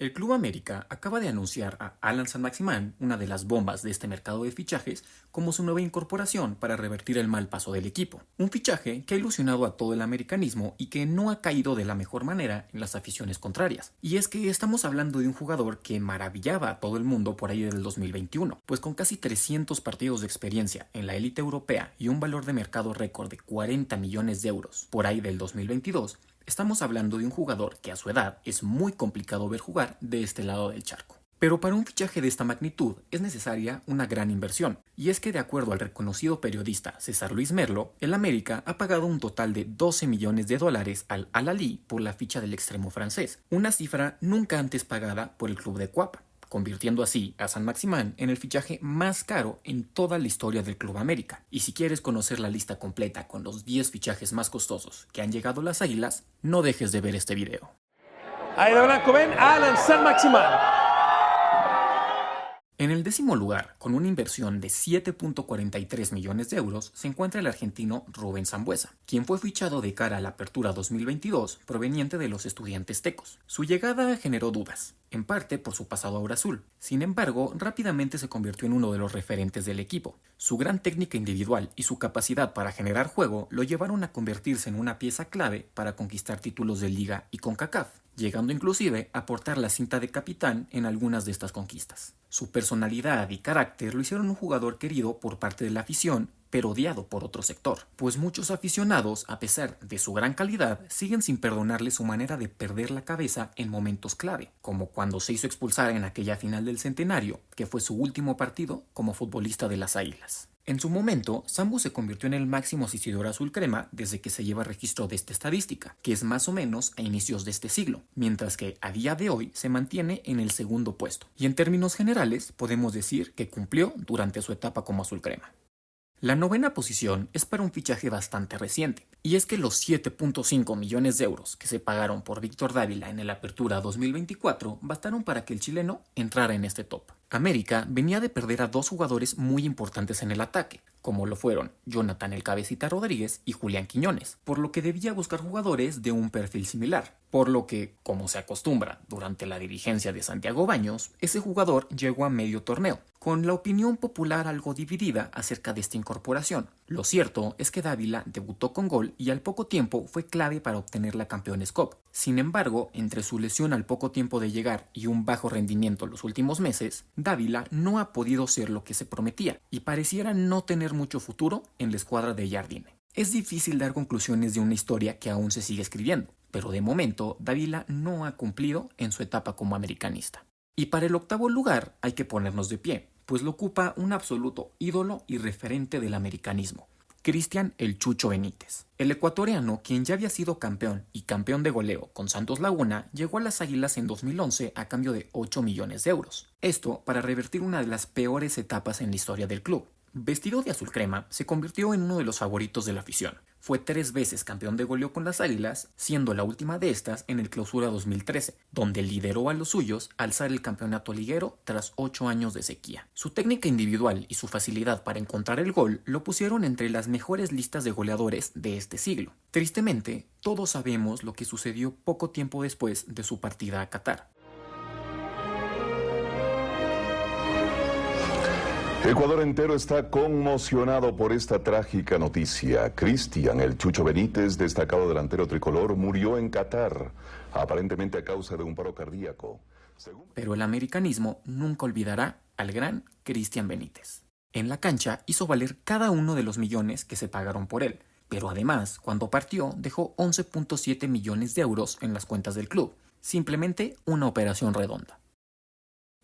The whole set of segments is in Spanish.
El Club América acaba de anunciar a Alan Saint-Maximin, una de las bombas de este mercado de fichajes, como su nueva incorporación para revertir el mal paso del equipo. Un fichaje que ha ilusionado a todo el americanismo y que no ha caído de la mejor manera en las aficiones contrarias. Y es que estamos hablando de un jugador que maravillaba a todo el mundo por ahí del 2021, pues con casi 300 partidos de experiencia en la élite europea y un valor de mercado récord de 40 millones de euros por ahí del 2022, estamos hablando de un jugador que a su edad es muy complicado ver jugar de este lado del charco. Pero para un fichaje de esta magnitud es necesaria una gran inversión, y es que de acuerdo al reconocido periodista César Luis Merlo, el América ha pagado un total de 12 millones de dólares al Al-Ahly por la ficha del extremo francés, una cifra nunca antes pagada por el club de Cuapa, convirtiendo así a Saint-Maximin en el fichaje más caro en toda la historia del Club América. Y si quieres conocer la lista completa con los 10 fichajes más costosos que han llegado a las Águilas, no dejes de ver este video. Ahí de blanco ven a Alan Saint-Maximin. En el 10º lugar, con una inversión de 7.43 millones de euros, se encuentra el argentino Rubén Sambueza, quien fue fichado de cara a la Apertura 2022 proveniente de los Estudiantes Tecos. Su llegada generó dudas, en parte por su pasado aurazul. Sin embargo, rápidamente se convirtió en uno de los referentes del equipo. Su gran técnica individual y su capacidad para generar juego lo llevaron a convertirse en una pieza clave para conquistar títulos de Liga y CONCACAF, llegando inclusive a portar la cinta de capitán en algunas de estas conquistas. Su personalidad y carácter lo hicieron un jugador querido por parte de la afición, pero odiado por otro sector, pues muchos aficionados, a pesar de su gran calidad, siguen sin perdonarle su manera de perder la cabeza en momentos clave, como cuando se hizo expulsar en aquella final del centenario, que fue su último partido como futbolista de las Águilas. En su momento, Sambu se convirtió en el máximo asistidor azul crema desde que se lleva registro de esta estadística, que es más o menos a inicios de este siglo, mientras que a día de hoy se mantiene en el segundo puesto, y en términos generales podemos decir que cumplió durante su etapa como azul crema. La 9ª posición es para un fichaje bastante reciente, y es que los 7.5 millones de euros que se pagaron por Víctor Dávila en el Apertura 2024 bastaron para que el chileno entrara en este top. América venía de perder a dos jugadores muy importantes en el ataque, como lo fueron Jonathan el Cabecita Rodríguez y Julián Quiñones, por lo que debía buscar jugadores de un perfil similar, por lo que, como se acostumbra durante la dirigencia de Santiago Baños, ese jugador llegó a medio torneo, con la opinión popular algo dividida acerca de esta incorporación. Lo cierto es que Dávila debutó con gol y al poco tiempo fue clave para obtener la Campeones Cup. Sin embargo, entre su lesión al poco tiempo de llegar y un bajo rendimiento los últimos meses, Dávila no ha podido ser lo que se prometía y pareciera no tener mucho futuro en la escuadra de Jardine. Es difícil dar conclusiones de una historia que aún se sigue escribiendo, pero de momento Dávila no ha cumplido en su etapa como americanista. Y para el 8º lugar hay que ponernos de pie, pues lo ocupa un absoluto ídolo y referente del americanismo, Cristian El Chucho Benítez. El ecuatoriano, quien ya había sido campeón y campeón de goleo con Santos Laguna, llegó a las Águilas en 2011 a cambio de 8 millones de euros. Esto para revertir una de las peores etapas en la historia del club. Vestido de azul crema, se convirtió en uno de los favoritos de la afición. Fue 3 veces campeón de goleo con las Águilas, siendo la última de estas en el Clausura 2013, donde lideró a los suyos a alzar el campeonato liguero tras 8 años de sequía. Su técnica individual y su facilidad para encontrar el gol lo pusieron entre las mejores listas de goleadores de este siglo. Tristemente, todos sabemos lo que sucedió poco tiempo después de su partida a Qatar. Ecuador entero está conmocionado por esta trágica noticia. Cristian El Chucho Benítez, destacado delantero tricolor, murió en Qatar, aparentemente a causa de un paro cardíaco. Pero el americanismo nunca olvidará al gran Cristian Benítez. En la cancha hizo valer cada uno de los millones que se pagaron por él, pero además, cuando partió, dejó 11.7 millones de euros en las cuentas del club. Simplemente una operación redonda.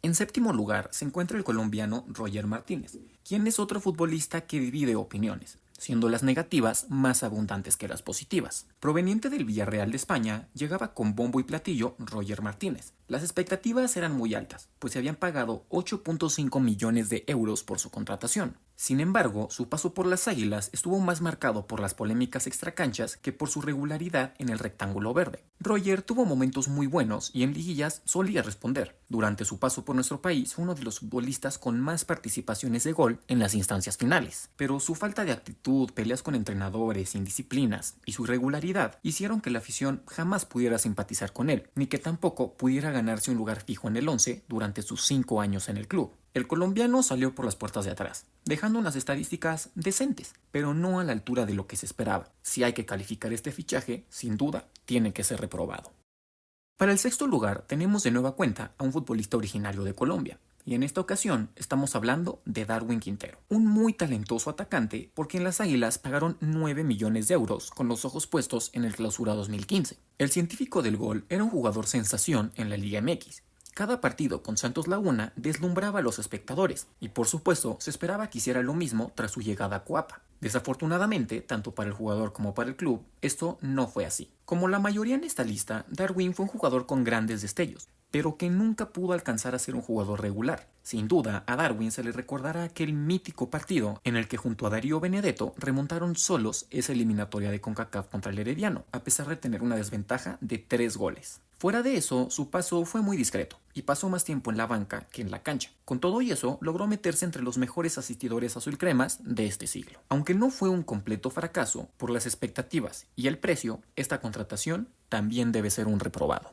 En 7º lugar se encuentra el colombiano Roger Martínez, quien es otro futbolista que divide opiniones, siendo las negativas más abundantes que las positivas. Proveniente del Villarreal de España, llegaba con bombo y platillo Roger Martínez. Las expectativas eran muy altas, pues se habían pagado 8.5 millones de euros por su contratación. Sin embargo, su paso por las Águilas estuvo más marcado por las polémicas extracanchas que por su regularidad en el rectángulo verde. Roger tuvo momentos muy buenos y en liguillas solía responder. Durante su paso por nuestro país fue uno de los futbolistas con más participaciones de gol en las instancias finales, pero su falta de actitud, peleas con entrenadores, indisciplinas y su irregularidad hicieron que la afición jamás pudiera simpatizar con él, ni que tampoco pudiera ganarse un lugar fijo en el 11 durante sus 5 años en el club. El colombiano salió por las puertas de atrás, dejando unas estadísticas decentes, pero no a la altura de lo que se esperaba. Si hay que calificar este fichaje, sin duda, tiene que ser reprobado. Para el sexto lugar tenemos de nueva cuenta a un futbolista originario de Colombia, y en esta ocasión estamos hablando de Darwin Quintero, un muy talentoso atacante por quien las Águilas pagaron 9 millones de euros con los ojos puestos en el Clausura 2015. El científico del gol era un jugador sensación en la Liga MX. Cada partido con Santos Laguna deslumbraba a los espectadores y por supuesto se esperaba que hiciera lo mismo tras su llegada a Coapa. Desafortunadamente, tanto para el jugador como para el club, esto no fue así. Como la mayoría en esta lista, Darwin fue un jugador con grandes destellos, pero que nunca pudo alcanzar a ser un jugador regular. Sin duda, a Darwin se le recordará aquel mítico partido en el que junto a Darío Benedetto remontaron solos esa eliminatoria de CONCACAF contra el Herediano, a pesar de tener una desventaja de 3 goles. Fuera de eso, su paso fue muy discreto y pasó más tiempo en la banca que en la cancha. Con todo y eso, logró meterse entre los mejores asistidores azulcremas de este siglo. Aunque no fue un completo fracaso, por las expectativas y el precio, esta contratación también debe ser un reprobado.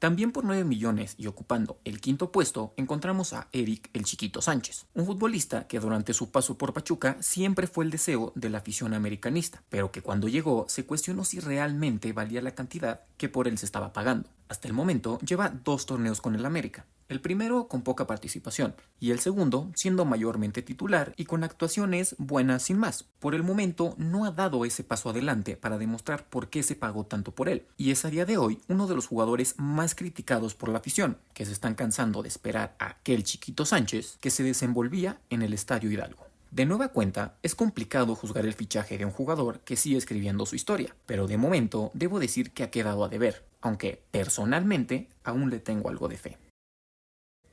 También por 9 millones y ocupando el quinto puesto encontramos a Eric el Chiquito Sánchez, un futbolista que durante su paso por Pachuca siempre fue el deseo de la afición americanista, pero que cuando llegó se cuestionó si realmente valía la cantidad que por él se estaba pagando. Hasta el momento lleva 2 torneos con el América, el primero con poca participación y el segundo siendo mayormente titular y con actuaciones buenas sin más. Por el momento no ha dado ese paso adelante para demostrar por qué se pagó tanto por él y es a día de hoy uno de los jugadores más criticados por la afición, que se están cansando de esperar a aquel Chiquito Sánchez que se desenvolvía en el Estadio Hidalgo. De nueva cuenta, es complicado juzgar el fichaje de un jugador que sigue escribiendo su historia, pero de momento debo decir que ha quedado a deber, aunque personalmente aún le tengo algo de fe.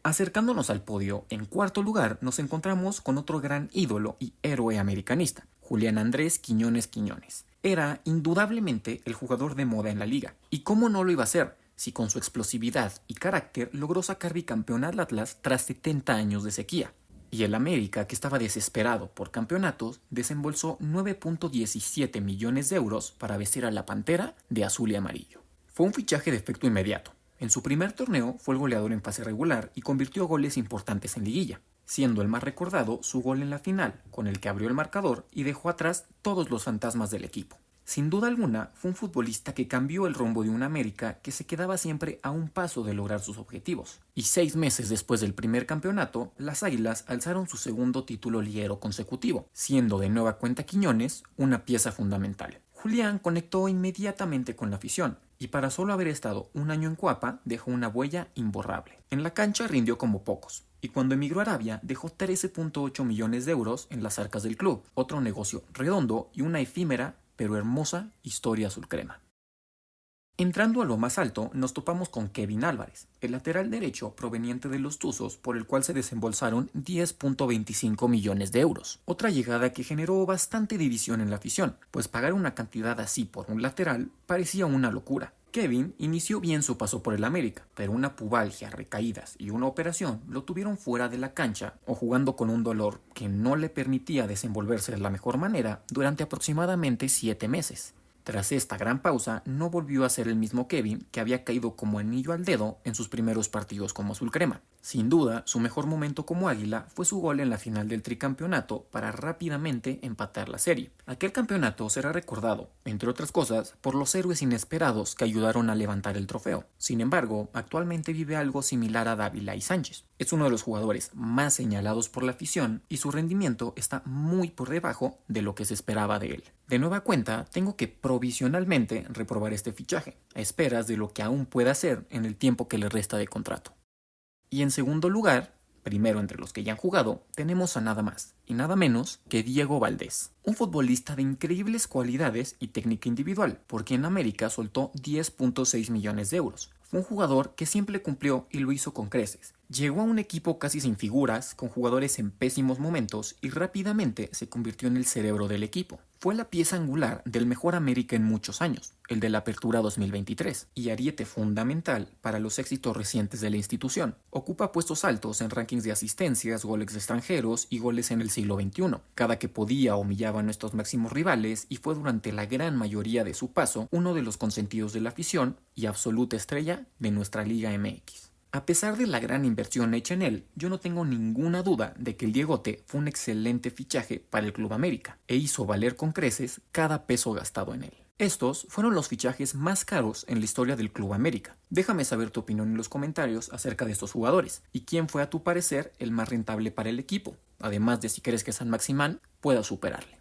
Acercándonos al podio, en cuarto lugar nos encontramos con otro gran ídolo y héroe americanista, Julián Andrés Quiñones Quiñones. Era indudablemente el jugador de moda en la liga, y cómo no lo iba a ser, si con su explosividad y carácter logró sacar bicampeón al Atlas tras 70 años de sequía. Y el América, que estaba desesperado por campeonatos, desembolsó 9.17 millones de euros para vestir a la Pantera de azul y amarillo. Fue un fichaje de efecto inmediato. En su primer torneo fue el goleador en fase regular y convirtió goles importantes en liguilla, siendo el más recordado su gol en la final, con el que abrió el marcador y dejó atrás todos los fantasmas del equipo. Sin duda alguna, fue un futbolista que cambió el rumbo de un América que se quedaba siempre a un paso de lograr sus objetivos. Y 6 meses después del primer campeonato, las Águilas alzaron su segundo título liguero consecutivo, siendo de nueva cuenta Quiñones una pieza fundamental. Julián conectó inmediatamente con la afición, y para solo haber estado un año en Coapa, dejó una huella imborrable. En la cancha rindió como pocos, y cuando emigró a Arabia dejó 13.8 millones de euros en las arcas del club, otro negocio redondo y una efímera pero hermosa historia azul crema. Entrando a lo más alto, nos topamos con Kevin Álvarez, el lateral derecho proveniente de los Tuzos, por el cual se desembolsaron 10.25 millones de euros. Otra llegada que generó bastante división en la afición, pues pagar una cantidad así por un lateral parecía una locura. Kevin inició bien su paso por el América, pero una pubalgia, recaídas y una operación lo tuvieron fuera de la cancha o jugando con un dolor que no le permitía desenvolverse de la mejor manera durante aproximadamente 7 meses. Tras esta gran pausa, no volvió a ser el mismo Kevin que había caído como anillo al dedo en sus primeros partidos como azul crema. Sin duda, su mejor momento como águila fue su gol en la final del tricampeonato para rápidamente empatar la serie. Aquel campeonato será recordado, entre otras cosas, por los héroes inesperados que ayudaron a levantar el trofeo. Sin embargo, actualmente vive algo similar a Dávila y Sánchez. Es uno de los jugadores más señalados por la afición y su rendimiento está muy por debajo de lo que se esperaba de él. De nueva cuenta, tengo que provisionalmente reprobar este fichaje, a esperas de lo que aún pueda hacer en el tiempo que le resta de contrato. Y en segundo lugar, primero entre los que ya han jugado, tenemos a nada más y nada menos que Diego Valdés, un futbolista de increíbles cualidades y técnica individual, por quien América soltó 10.6 millones de euros. Fue un jugador que siempre cumplió y lo hizo con creces, Llegó a un equipo casi sin figuras, con jugadores en pésimos momentos y rápidamente se convirtió en el cerebro del equipo. Fue la pieza angular del mejor América en muchos años, el de la Apertura 2023, y ariete fundamental para los éxitos recientes de la institución. Ocupa puestos altos en rankings de asistencias, goles de extranjeros y goles en el siglo XXI. Cada que podía humillaba a nuestros máximos rivales y fue durante la gran mayoría de su paso uno de los consentidos de la afición y absoluta estrella de nuestra Liga MX. A pesar de la gran inversión hecha en él, yo no tengo ninguna duda de que el Diegote fue un excelente fichaje para el Club América e hizo valer con creces cada peso gastado en él. Estos fueron los fichajes más caros en la historia del Club América. Déjame saber tu opinión en los comentarios acerca de estos jugadores y quién fue a tu parecer el más rentable para el equipo, además de si crees que San Maximán pueda superarle.